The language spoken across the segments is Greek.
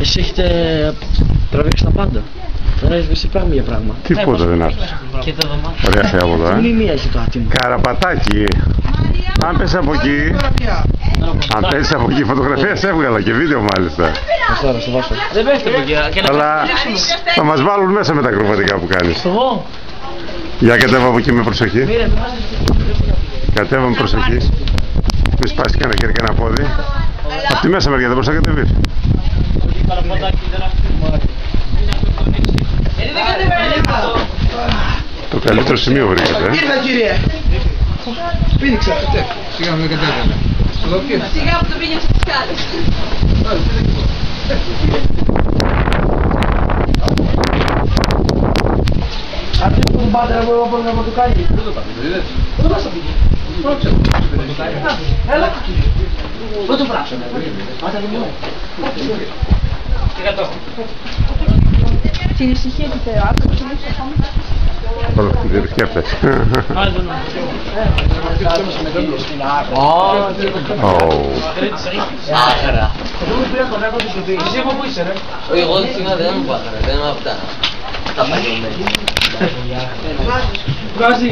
Εσύ έχετε τραβήξει τα πάντα. Δεν έσβησε πράγμα για πράγμα. Τίποτα δεν άκουσα. Ωραία θέα από εδώ, Μνημεία έχει το άτιμο. Καραπατάκι. Αν πες από εκεί, αν πες από εκεί, φωτογραφία σε έβγαλα και βίντεο μάλιστα. Τώρα στο βάσο. Δεν πέφτει από εκεί. Αλλά θα μας βάλουν μέσα με τα ακροβατικά που κάνεις. Εγώ. Για κατέβα από εκεί με προσοχή. Κατέβα με προσοχή. Μη σπάσει κανένα χέρι, κανένα πόδι. Απ' τη μέσα μεριά δεν μπορείς να κατεβείς. Το καλύτερο σημείο βρήκατε. Ήρθα κύριε. Πήδηξα. Σιγά με κατέβαινε. Σιγά που το πήγε στις σκάλες. Αυτό που τον πάτε εγώ από να το κάνει. Δεν το πάτε, δεν το πάτε. Έλα. Δεν το πράξαμε. Πάτε λίγο. Την ησυχία του θεάτρου. Δεν σκέφτεσαι. Άχαρα. Εσύ από πού είσαι ρε? Εγώ σήμερα δεν μου πάθανε, δεν είμαι αυτά. Τα παλιωμένα. Βγάζει.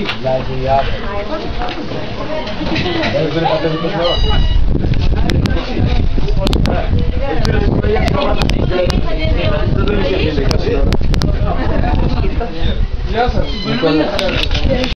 Γεια σας.